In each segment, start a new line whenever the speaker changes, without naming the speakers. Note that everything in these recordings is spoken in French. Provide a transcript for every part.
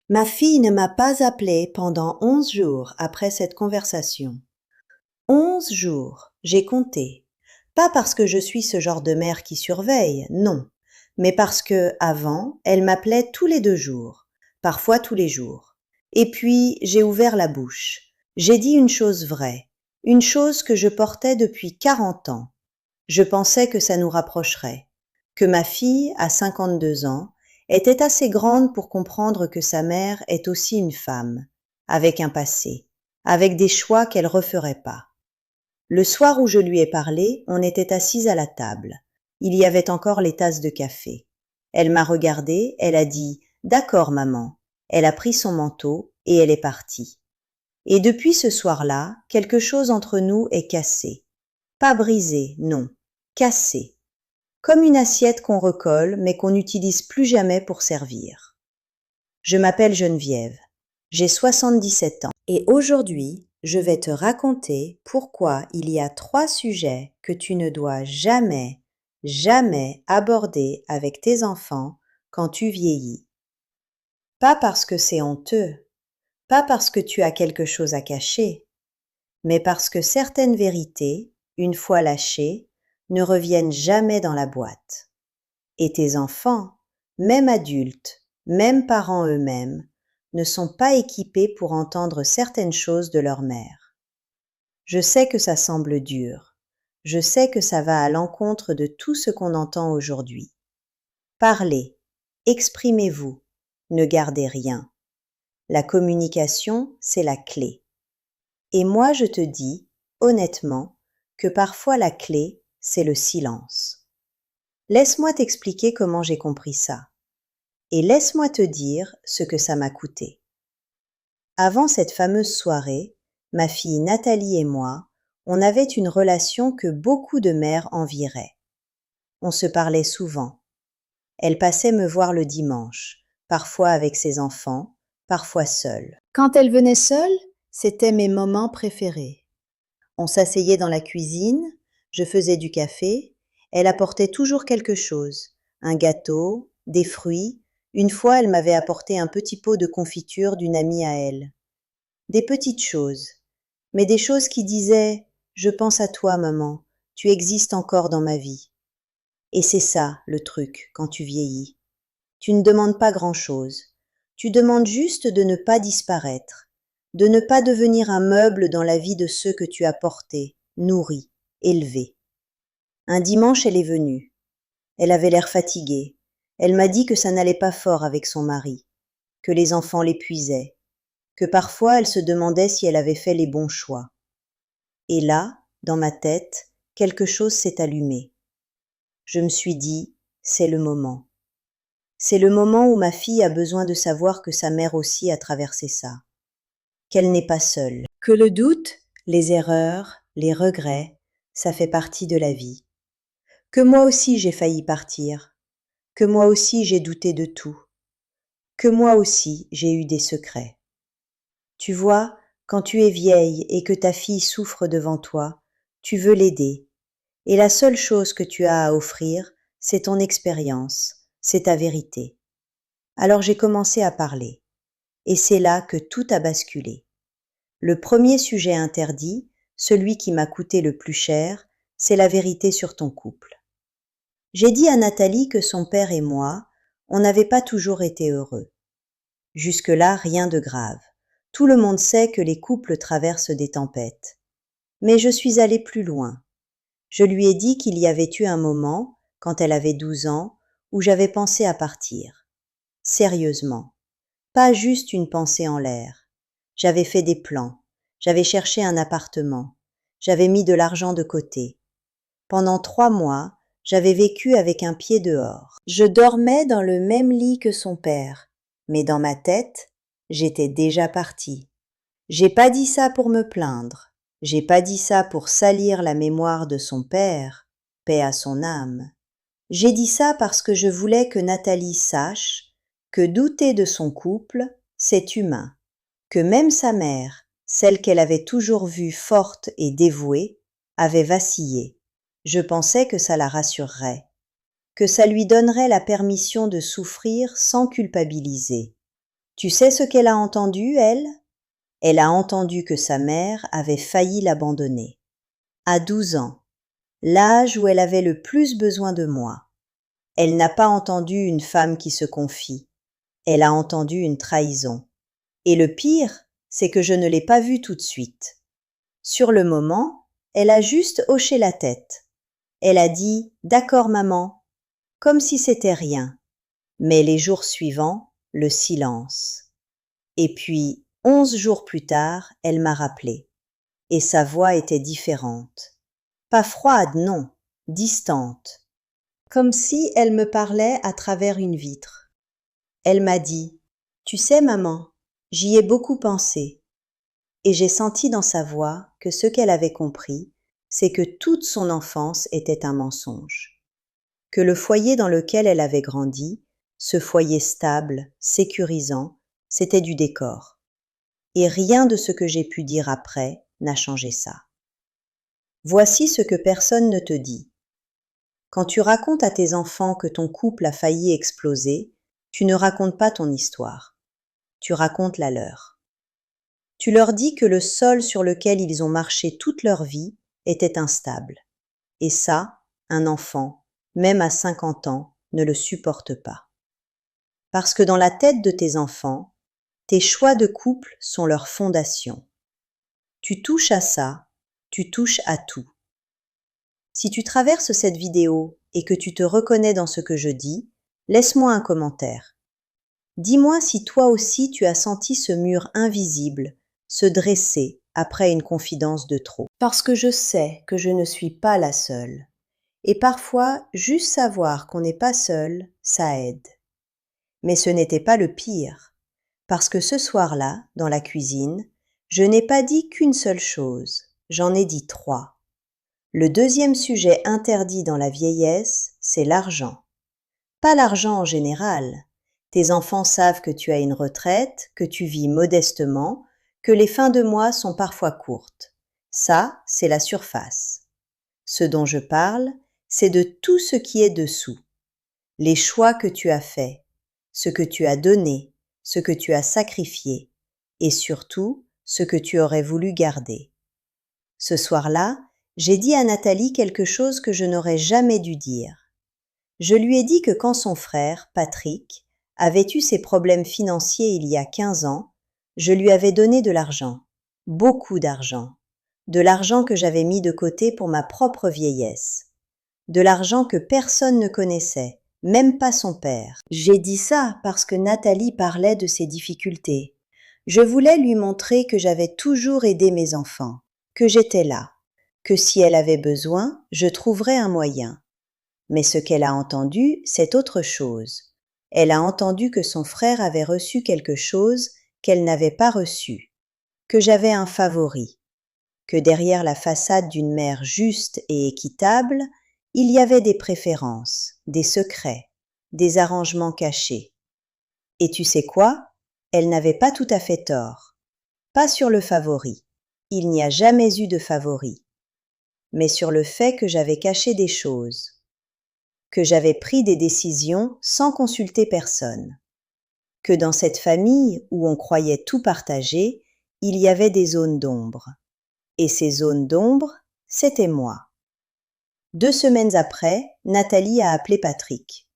Ma fille ne m'a pas appelée pendant 11 jours après cette conversation. 11 jours, j'ai compté. Pas parce que je suis ce genre de mère qui surveille, non, mais parce que, avant, elle m'appelait tous les 2 jours, parfois tous les jours. Et puis, j'ai ouvert la bouche. J'ai dit une chose vraie, une chose que je portais depuis 40 ans. Je pensais que ça nous rapprocherait, que ma fille, à 52 ans, était assez grande pour comprendre que sa mère est aussi une femme, avec un passé, avec des choix qu'elle referait pas. Le soir où je lui ai parlé, on était assis à la table. Il y avait encore les tasses de café. Elle m'a regardée, elle a dit « D'accord, maman ». Elle a pris son manteau et elle est partie. Et depuis ce soir-là, quelque chose entre nous est cassé. Pas brisé, non, cassé. Comme une assiette qu'on recolle mais qu'on n'utilise plus jamais pour servir. Je m'appelle Geneviève. J'ai 77 ans. Et aujourd'hui, je vais te raconter pourquoi il y a 3 sujets que tu ne dois jamais, jamais aborder avec tes enfants quand tu vieillis. Pas parce que c'est honteux, pas parce que tu as quelque chose à cacher, mais parce que certaines vérités, une fois lâchées, ne reviennent jamais dans la boîte. Et tes enfants, même adultes, même parents eux-mêmes, ne sont pas équipés pour entendre certaines choses de leur mère. Je sais que ça semble dur. Je sais que ça va à l'encontre de tout ce qu'on entend aujourd'hui. Parlez, exprimez-vous, ne gardez rien. La communication, c'est la clé. Et moi, je te dis, honnêtement, que parfois la clé, c'est le silence. Laisse-moi t'expliquer comment j'ai compris ça. Et laisse-moi te dire ce que ça m'a coûté. Avant cette fameuse soirée, ma fille Nathalie et moi, on avait une relation que beaucoup de mères envieraient. On se parlait souvent. Elle passait me voir le dimanche, parfois avec ses enfants, parfois seule. Quand elle venait seule, c'était mes moments préférés. On s'asseyait dans la cuisine, je faisais du café, elle apportait toujours quelque chose, un gâteau, des fruits. Une fois, elle m'avait apporté un petit pot de confiture d'une amie à elle. Des petites choses, mais des choses qui disaient « Je pense à toi, maman, tu existes encore dans ma vie ». Et c'est ça, le truc, quand tu vieillis. Tu ne demandes pas grand-chose. Tu demandes juste de ne pas disparaître, de ne pas devenir un meuble dans la vie de ceux que tu as portés, nourris, élevés. Un dimanche, elle est venue. Elle avait l'air fatiguée. Elle m'a dit que ça n'allait pas fort avec son mari, que les enfants l'épuisaient, que parfois elle se demandait si elle avait fait les bons choix. Et là, dans ma tête, quelque chose s'est allumé. Je me suis dit, c'est le moment. C'est le moment où ma fille a besoin de savoir que sa mère aussi a traversé ça, qu'elle n'est pas seule, que le doute, les erreurs, les regrets, ça fait partie de la vie, que moi aussi j'ai failli partir, que moi aussi j'ai douté de tout, que moi aussi j'ai eu des secrets. Tu vois, quand tu es vieille et que ta fille souffre devant toi, tu veux l'aider, et la seule chose que tu as à offrir, c'est ton expérience, c'est ta vérité. Alors j'ai commencé à parler, et c'est là que tout a basculé. Le premier sujet interdit, celui qui m'a coûté le plus cher, c'est la vérité sur ton couple. J'ai dit à Nathalie que son père et moi, on n'avait pas toujours été heureux. Jusque-là, rien de grave. Tout le monde sait que les couples traversent des tempêtes. Mais je suis allée plus loin. Je lui ai dit qu'il y avait eu un moment, quand elle avait 12 ans, où j'avais pensé à partir. Sérieusement. Pas juste une pensée en l'air. J'avais fait des plans. J'avais cherché un appartement. J'avais mis de l'argent de côté. Pendant 3 mois, j'avais vécu avec un pied dehors. Je dormais dans le même lit que son père. Mais dans ma tête, j'étais déjà partie. J'ai pas dit ça pour me plaindre. J'ai pas dit ça pour salir la mémoire de son père, paix à son âme. J'ai dit ça parce que je voulais que Nathalie sache que douter de son couple, c'est humain, que même sa mère, celle qu'elle avait toujours vue forte et dévouée, avait vacillé. Je pensais que ça la rassurerait, que ça lui donnerait la permission de souffrir sans culpabiliser. Tu sais ce qu'elle a entendu, elle? Elle a entendu que sa mère avait failli l'abandonner. À 12 ans, l'âge où elle avait le plus besoin de moi. Elle n'a pas entendu une femme qui se confie. Elle a entendu une trahison. Et le pire, c'est que je ne l'ai pas vue tout de suite. Sur le moment, elle a juste hoché la tête. Elle a dit « D'accord, maman », comme si c'était rien. Mais les jours suivants, le silence. Et puis, 11 jours plus tard, elle m'a rappelé. Et sa voix était différente. Pas froide, non, distante. Comme si elle me parlait à travers une vitre. Elle m'a dit « Tu sais, maman, j'y ai beaucoup pensé. » Et j'ai senti dans sa voix que ce qu'elle avait compris, c'est que toute son enfance était un mensonge. Que le foyer dans lequel elle avait grandi, ce foyer stable, sécurisant, c'était du décor. Et rien de ce que j'ai pu dire après n'a changé ça. Voici ce que personne ne te dit. Quand tu racontes à tes enfants que ton couple a failli exploser, tu ne racontes pas ton histoire. Tu racontes la leur. Tu leur dis que le sol sur lequel ils ont marché toute leur vie était instable. Et ça, un enfant, même à 50 ans, ne le supporte pas. Parce que dans la tête de tes enfants, tes choix de couple sont leur fondation. Tu touches à ça, tu touches à tout. Si tu traverses cette vidéo et que tu te reconnais dans ce que je dis, laisse-moi un commentaire. Dis-moi si toi aussi tu as senti ce mur invisible se dresser après une confidence de trop. Parce que je sais que je ne suis pas la seule. Et parfois, juste savoir qu'on n'est pas seul, ça aide. Mais ce n'était pas le pire. Parce que ce soir-là, dans la cuisine, je n'ai pas dit qu'une seule chose, j'en ai dit 3. Le deuxième sujet interdit dans la vieillesse, c'est l'argent. Pas l'argent en général. Tes enfants savent que tu as une retraite, que tu vis modestement, que les fins de mois sont parfois courtes. Ça, c'est la surface. Ce dont je parle, c'est de tout ce qui est dessous. Les choix que tu as faits, ce que tu as donné, ce que tu as sacrifié, et surtout, ce que tu aurais voulu garder. Ce soir-là, j'ai dit à Nathalie quelque chose que je n'aurais jamais dû dire. Je lui ai dit que quand son frère, Patrick, avait eu ses problèmes financiers il y a 15 ans, je lui avais donné de l'argent, beaucoup d'argent, de l'argent que j'avais mis de côté pour ma propre vieillesse, de l'argent que personne ne connaissait, même pas son père. J'ai dit ça parce que Nathalie parlait de ses difficultés. Je voulais lui montrer que j'avais toujours aidé mes enfants, que j'étais là, que si elle avait besoin, je trouverais un moyen. Mais ce qu'elle a entendu, c'est autre chose. Elle a entendu que son frère avait reçu quelque chose qu'elle n'avait pas reçu, que j'avais un favori, que derrière la façade d'une mère juste et équitable, il y avait des préférences, des secrets, des arrangements cachés. Et tu sais quoi? Elle n'avait pas tout à fait tort. Pas sur le favori. Il n'y a jamais eu de favori. Mais sur le fait que j'avais caché des choses, que j'avais pris des décisions sans consulter personne, que dans cette famille où on croyait tout partager, il y avait des zones d'ombre. Et ces zones d'ombre, c'était moi. 2 semaines après, Nathalie a appelé Patrick.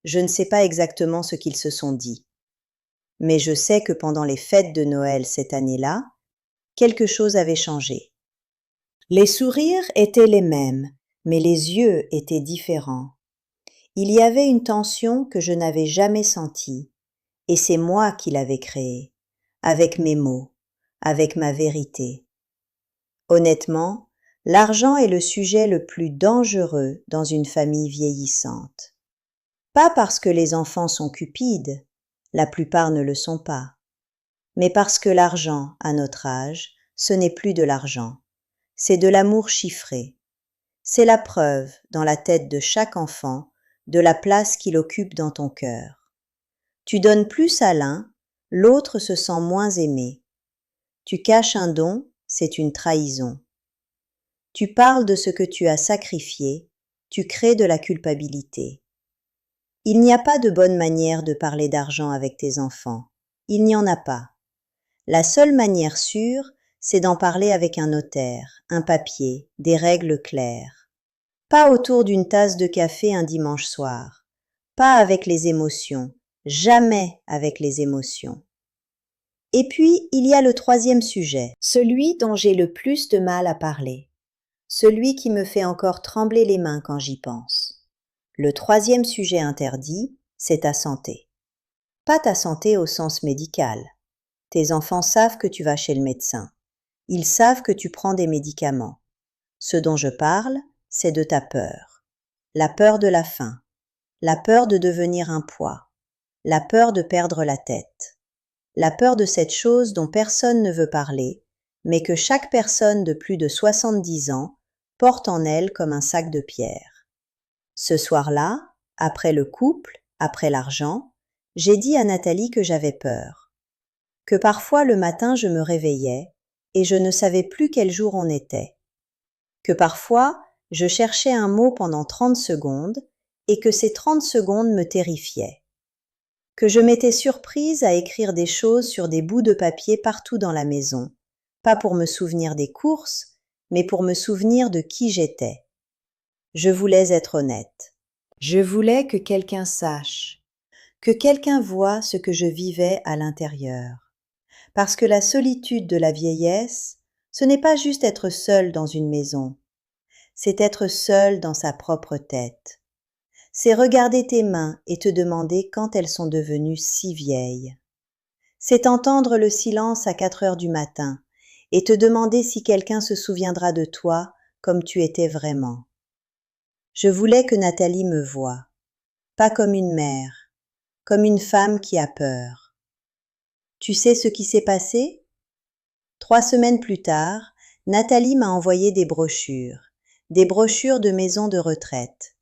Je ne sais pas exactement ce qu'ils se sont dit. Mais je sais que pendant les fêtes de Noël cette année-là, quelque chose avait changé. Les sourires étaient les mêmes, mais les yeux étaient différents. Il y avait une tension que je n'avais jamais sentie, et c'est moi qui l'avais créée, avec mes mots, avec ma vérité. Honnêtement, l'argent est le sujet le plus dangereux dans une famille vieillissante. Pas parce que les enfants sont cupides, la plupart ne le sont pas, mais parce que l'argent, à notre âge, ce n'est plus de l'argent, c'est de l'amour chiffré. C'est la preuve, dans la tête de chaque enfant, de la place qu'il occupe dans ton cœur. Tu donnes plus à l'un, l'autre se sent moins aimé. Tu caches un don, c'est une trahison. Tu parles de ce que tu as sacrifié, tu crées de la culpabilité. Il n'y a pas de bonne manière de parler d'argent avec tes enfants. Il n'y en a pas. La seule manière sûre, c'est d'en parler avec un notaire, un papier, des règles claires. Pas autour d'une tasse de café un dimanche soir. Pas avec les émotions. Jamais avec les émotions. Et puis, il y a le troisième sujet, celui dont j'ai le plus de mal à parler. Celui qui me fait encore trembler les mains quand j'y pense. Le troisième sujet interdit, c'est ta santé. Pas ta santé au sens médical. Tes enfants savent que tu vas chez le médecin. Ils savent que tu prends des médicaments. Ce dont je parle, c'est de ta peur. La peur de la faim. La peur de devenir un poids. La peur de perdre la tête. La peur de cette chose dont personne ne veut parler, mais que chaque personne de plus de 70 ans porte en elle comme un sac de pierre. Ce soir-là, après le couple, après l'argent, j'ai dit à Nathalie que j'avais peur. Que parfois le matin je me réveillais et je ne savais plus quel jour on était. Que parfois je cherchais un mot pendant 30 secondes et que ces 30 secondes me terrifiaient. Que je m'étais surprise à écrire des choses sur des bouts de papier partout dans la maison, pas pour me souvenir des courses, mais pour me souvenir de qui j'étais. Je voulais être honnête. Je voulais que quelqu'un sache, que quelqu'un voie ce que je vivais à l'intérieur. Parce que la solitude de la vieillesse, ce n'est pas juste être seul dans une maison, c'est être seul dans sa propre tête. C'est regarder tes mains et te demander quand elles sont devenues si vieilles. C'est entendre le silence à 4 heures du matin et te demander si quelqu'un se souviendra de toi comme tu étais vraiment. Je voulais que Nathalie me voie, pas comme une mère, comme une femme qui a peur. Tu sais ce qui s'est passé ? 3 semaines plus tard, Nathalie m'a envoyé des brochures de maisons de retraite,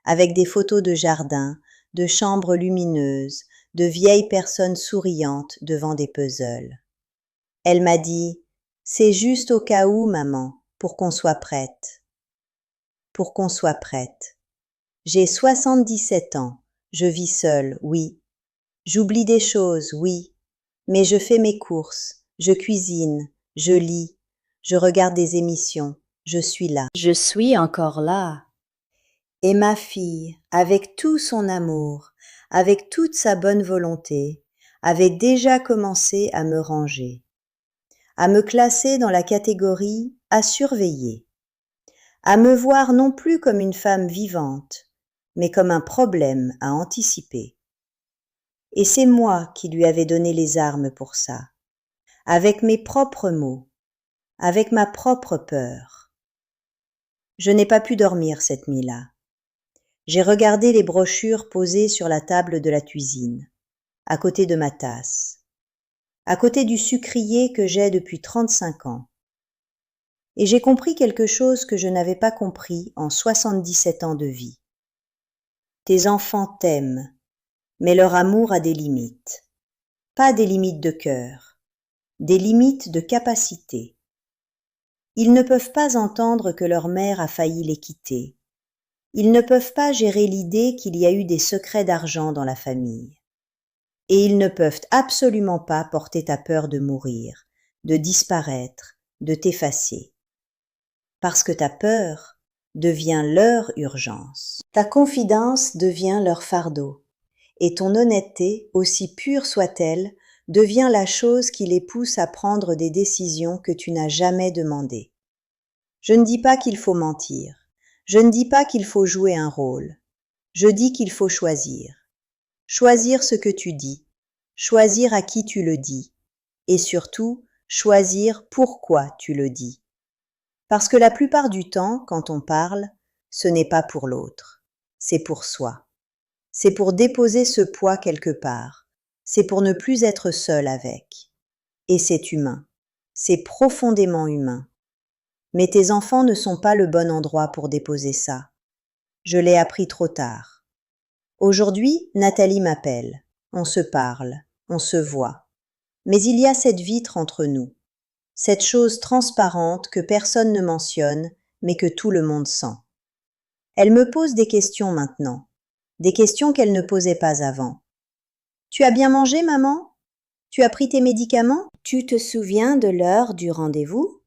avec des photos de jardins, de chambres lumineuses, de vieilles personnes souriantes devant des puzzles. Elle m'a dit « C'est juste au cas où, maman, pour qu'on soit prête. » Pour qu'on soit prête. J'ai 77 ans, je vis seule, oui. J'oublie des choses, oui. Mais je fais mes courses, je cuisine, je lis, je regarde des émissions, je suis là. Je suis encore là. Et ma fille, avec tout son amour, avec toute sa bonne volonté, avait déjà commencé à me ranger, à me classer dans la catégorie à surveiller, à me voir non plus comme une femme vivante, mais comme un problème à anticiper. Et c'est moi qui lui avais donné les armes pour ça, avec mes propres mots, avec ma propre peur. Je n'ai pas pu dormir cette nuit-là. J'ai regardé les brochures posées sur la table de la cuisine, à côté de ma tasse, à côté du sucrier que j'ai depuis 35 ans. Et j'ai compris quelque chose que je n'avais pas compris en 77 ans de vie. Tes enfants t'aiment, mais leur amour a des limites. Pas des limites de cœur, des limites de capacité. Ils ne peuvent pas entendre que leur mère a failli les quitter. Ils ne peuvent pas gérer l'idée qu'il y a eu des secrets d'argent dans la famille. Et ils ne peuvent absolument pas porter ta peur de mourir, de disparaître, de t'effacer. Parce que ta peur devient leur urgence. Ta confidence devient leur fardeau. Et ton honnêteté, aussi pure soit-elle, devient la chose qui les pousse à prendre des décisions que tu n'as jamais demandées. Je ne dis pas qu'il faut mentir. Je ne dis pas qu'il faut jouer un rôle. Je dis qu'il faut choisir. Choisir ce que tu dis. Choisir à qui tu le dis. Et surtout, choisir pourquoi tu le dis. Parce que la plupart du temps, quand on parle, ce n'est pas pour l'autre. C'est pour soi. C'est pour déposer ce poids quelque part. C'est pour ne plus être seul avec. Et c'est humain. C'est profondément humain. Mais tes enfants ne sont pas le bon endroit pour déposer ça. Je l'ai appris trop tard. Aujourd'hui, Nathalie m'appelle. On se parle, on se voit. Mais il y a cette vitre entre nous. Cette chose transparente que personne ne mentionne, mais que tout le monde sent. Elle me pose des questions maintenant. Des questions qu'elle ne posait pas avant. Tu as bien mangé, maman ? Tu as pris tes médicaments? Tu te souviens de l'heure du rendez-vous?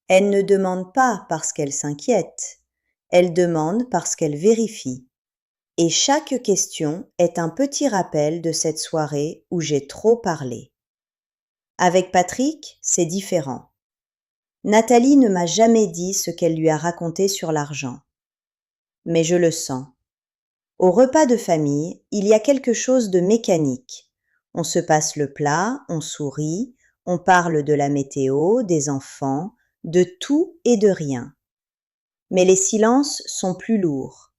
Elle ne demande pas parce qu'elle s'inquiète, elle demande parce qu'elle vérifie. Et chaque question est un petit rappel de cette soirée où j'ai trop parlé. Avec Patrick, c'est différent. Nathalie ne m'a jamais dit ce qu'elle lui a raconté sur l'argent. Mais je le sens. Au repas de famille, il y a quelque chose de mécanique. On se passe le plat, on sourit, on parle de la météo, des enfants, de tout et de rien. Mais les silences sont plus lourds.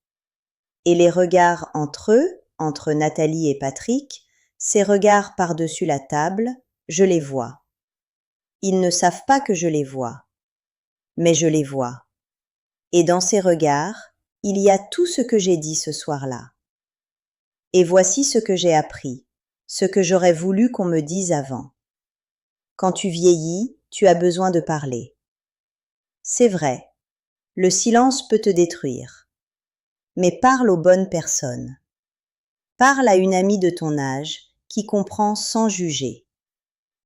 Et les regards entre eux, entre Nathalie et Patrick, ces regards par-dessus la table, je les vois. Ils ne savent pas que je les vois, mais je les vois. Et dans ces regards, il y a tout ce que j'ai dit ce soir-là. Et voici ce que j'ai appris, ce que j'aurais voulu qu'on me dise avant. Quand tu vieillis, tu as besoin de parler. C'est vrai, le silence peut te détruire. Mais parle aux bonnes personnes. Parle à une amie de ton âge qui comprend sans juger.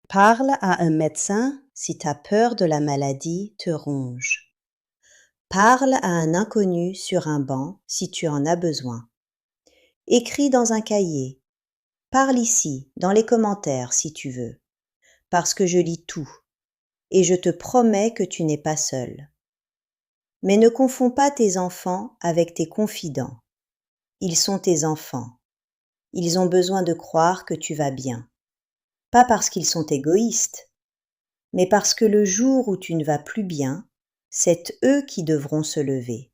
Parle à un médecin si ta peur de la maladie te ronge. Parle à un inconnu sur un banc si tu en as besoin. Écris dans un cahier. Parle ici, dans les commentaires si tu veux, parce que je lis tout, et je te promets que tu n'es pas seul. Mais ne confonds pas tes enfants avec tes confidents. Ils sont tes enfants. Ils ont besoin de croire que tu vas bien. Pas parce qu'ils sont égoïstes, mais parce que le jour où tu ne vas plus bien, c'est eux qui devront se lever.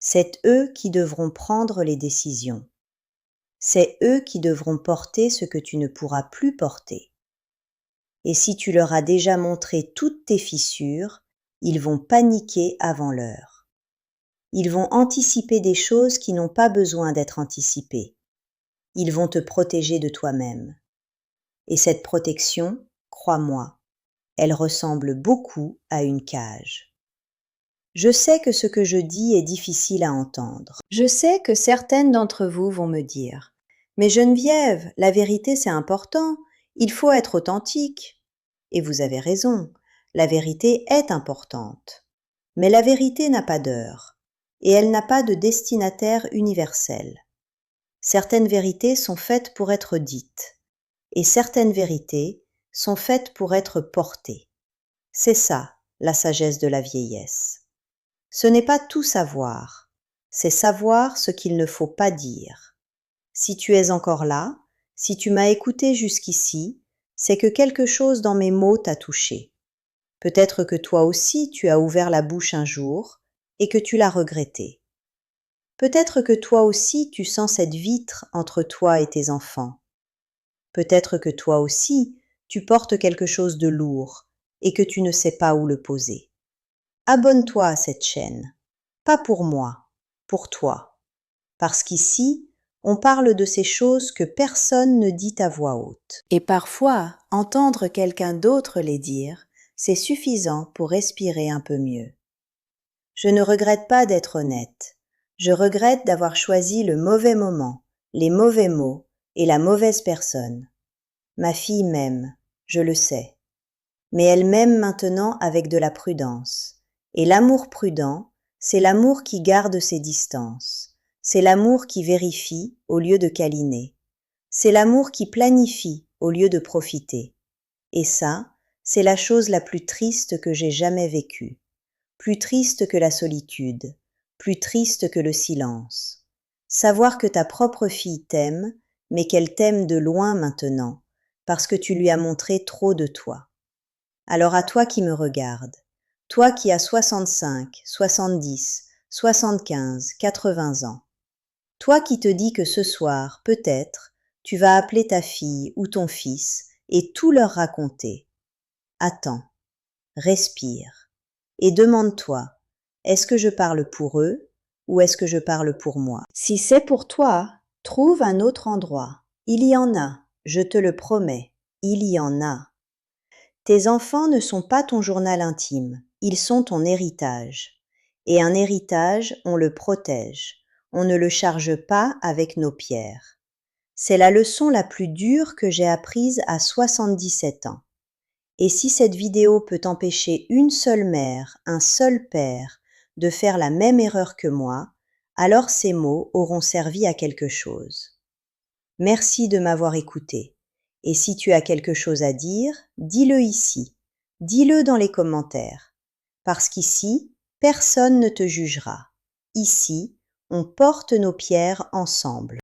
C'est eux qui devront prendre les décisions. C'est eux qui devront porter ce que tu ne pourras plus porter. Et si tu leur as déjà montré toutes tes fissures, ils vont paniquer avant l'heure. Ils vont anticiper des choses qui n'ont pas besoin d'être anticipées. Ils vont te protéger de toi-même. Et cette protection, crois-moi, elle ressemble beaucoup à une cage. Je sais que ce que je dis est difficile à entendre. Je sais que certaines d'entre vous vont me dire « Mais Geneviève, la vérité c'est important, il faut être authentique. » Et vous avez raison, la vérité est importante. Mais la vérité n'a pas d'heure, et elle n'a pas de destinataire universel. Certaines vérités sont faites pour être dites, et certaines vérités sont faites pour être portées. C'est ça, la sagesse de la vieillesse. Ce n'est pas tout savoir, c'est savoir ce qu'il ne faut pas dire. Si tu es encore là, si tu m'as écouté jusqu'ici, c'est que quelque chose dans mes mots t'a touché. Peut-être que toi aussi tu as ouvert la bouche un jour et que tu l'as regretté. Peut-être que toi aussi tu sens cette vitre entre toi et tes enfants. Peut-être que toi aussi tu portes quelque chose de lourd et que tu ne sais pas où le poser. Abonne-toi à cette chaîne. Pas pour moi, pour toi. Parce qu'ici, on parle de ces choses que personne ne dit à voix haute. Et parfois, entendre quelqu'un d'autre les dire, c'est suffisant pour respirer un peu mieux. Je ne regrette pas d'être honnête. Je regrette d'avoir choisi le mauvais moment, les mauvais mots et la mauvaise personne. Ma fille m'aime, je le sais. Mais elle m'aime maintenant avec de la prudence. Et l'amour prudent, c'est l'amour qui garde ses distances. C'est l'amour qui vérifie au lieu de câliner. C'est l'amour qui planifie au lieu de profiter. Et ça, c'est la chose la plus triste que j'ai jamais vécue. Plus triste que la solitude, plus triste que le silence. Savoir que ta propre fille t'aime, mais qu'elle t'aime de loin maintenant, parce que tu lui as montré trop de toi. Alors à toi qui me regardes, toi qui as 65, 70, 75, 80 ans, toi qui te dis que ce soir, peut-être, tu vas appeler ta fille ou ton fils et tout leur raconter. Attends, respire et demande-toi, est-ce que je parle pour eux ou est-ce que je parle pour moi? Si c'est pour toi, trouve un autre endroit. Il y en a, je te le promets, il y en a. Tes enfants ne sont pas ton journal intime, ils sont ton héritage. Et un héritage, on le protège, on ne le charge pas avec nos pierres. C'est la leçon la plus dure que j'ai apprise à 77 ans. Et si cette vidéo peut empêcher une seule mère, un seul père, de faire la même erreur que moi, alors ces mots auront servi à quelque chose. Merci de m'avoir écouté. Et si tu as quelque chose à dire, dis-le ici. Dis-le dans les commentaires. Parce qu'ici, personne ne te jugera. Ici, on porte nos pierres ensemble.